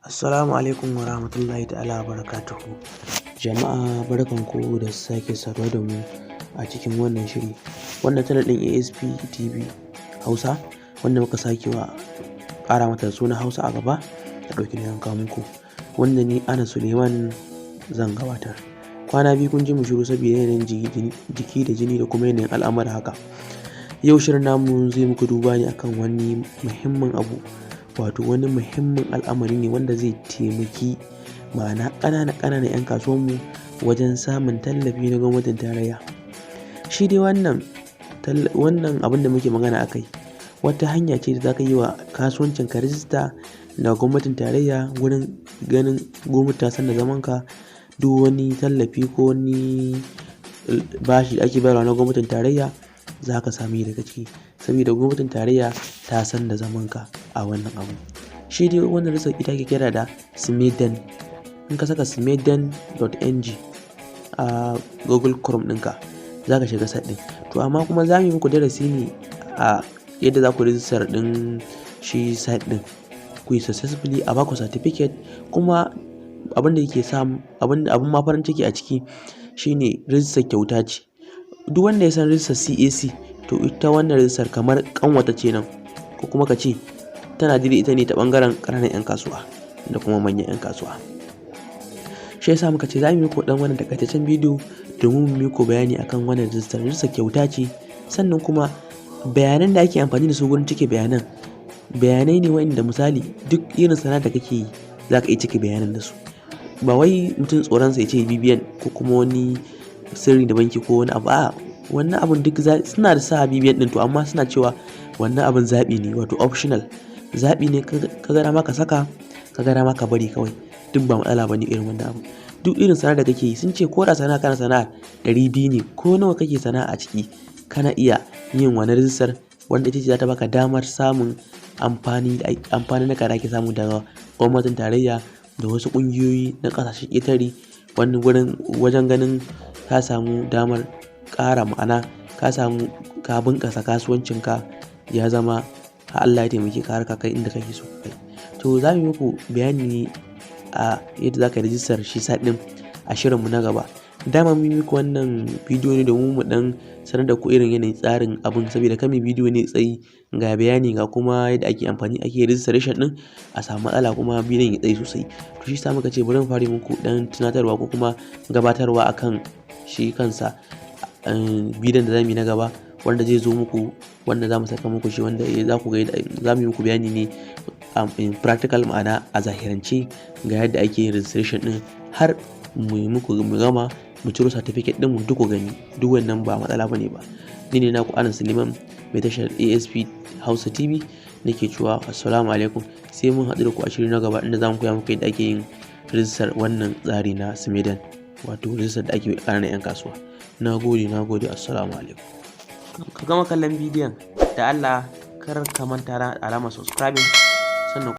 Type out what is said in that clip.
Assalamu alaikum wa rahmatullahi ta'ala wa barakatuhu. Jama'a barkanku da sake saduwa da mu a cikin wannan shiri. Wannan channel ɗin ASP TV Hausa wanda muka sake wa ƙara mata suna Hausa a gaba da ɗauki na yanka muku. Wanda ni Ana Suleiman zan gabatar. Kwana biyu kun ji mu shiru saboda yanayin jiki da jini da kuma yanayin al'amura haka. Yau shirin namu zai muku duba ne akan wani muhimmin abu. Wato wani muhimmin al'amari ne wanda zai taimaki ma'ana ƙananan 'yan kasuwanmu wajen samun tallafi na gwamnatin tarayya. Shi dai wannan abin da muke magana a kai wata hanya ce da za ka yi wa kasuwancin ka rijista da gwamnatin tarayya wurin ganin gwamnati ta san da zamanka. Duk wani tallafi ko wani bashi da ake bayarwa na gwamnatin tarayya za ka sami daga ciki saboda gwamnatin tarayya ta san da zamanka a wannan abu. Shi dai wannan rijistar ita ke kira da SMEDAN. In ka saka smedan.ng a Google Chrome ɗinka za ka shiga site ɗin. To amma kuma za mu yi muku darasi ne a yadda za ku rijistar ɗin shi site ɗin ku yi successfully a baku certificate. Kuma abin da yake samu abin ma farin ciki a ciki shine rijistar kyauta ce. Duk wanda ya san rijistar CAC to ita wannan rijistar kamar kanwata ce nan, ko kuma ka ce tana dire ita ne ta bangaren ƙananan 'yan kasuwa da kuma manyan 'yan kasuwa. Shi yasa muka ce za mu yi muku dan wannan takaitaccen bidiyo domin mu muku bayani akan wannan rijistar. Rijistar kyauta ce, sannan kuma bayanan da ake amfani da su gurin cike bayanai ne wanda misali duk irin sana'a da kake yi za ka iya cike bayanan da su. Ba wai mutum tsoronsa ya ce BBN ko kuma wani sirri da banki ko wani abu. Wannan abun duk suna da sa BBN din to amma suna cewa wannan abun zaɓi ne, wato optional. Zaɓi ne ka gara ma ka saka, ka gara ma ka bari kawai. Duk ba matsala bane irin wannan abu. Duk irin sana'a da kake yi sun ce ko da sana'a kana sana'a 200 ne ko nawa kake sana'a a ciki kana iya yin wani rijistar wanda ita ce za ta baka damar samun amfani na da ake samu daga gwamnatin tarayya da wasu ƙungiyoyi na ƙasashen ƙetare wani gurin wajen ganin ka samu damar ƙara ma'ana ka bunƙasa kasuwancinka ya zama Allah ya taimake ka har ka kai inda kake so kai. To za mu yi muku bayani ne a yadda za ka rijistar shi site ɗin a shirinmu na gaba. Dama mun yi muku wannan bidiyo ne domin mu dan sanar da ku irin yanayin tsarin abun saboda kame bidiyo ne tsayi ga bayani ga kuma yadda ake registration din a samu matsala kuma bidiyon ya tsayi sosai. To shi sa muka ce bari mu fara muku dan tunatarwa ko kuma gabatarwa akan shi kansa bidiyon da zamu yi na gaba wanda zai zo muku, wanda za mu saka muku shi, wanda za ku ga za mu yi muku bayani ne practical ma'ana a zahirance ga yadda ake yin registration din har mu yi muku mu gama mu ciro certificate din mu duk ku gani. Duk wannan ba matsala bane ba. Ni ne naku Ana Suleiman mai tashar ASP Hausa TV nake cewa assalamu alaikum, sai mun haɗu da ku a shiri na gaba inda zamu koya muku yadda ake yin rijistar wannan tsari na SMEDAN, wato rijistar da ake ƙananan 'yan kasuwa. Na gode, assalamu alaikum. Ka gama kallon bidiyon da Allah kar ka manta da alamar subscribing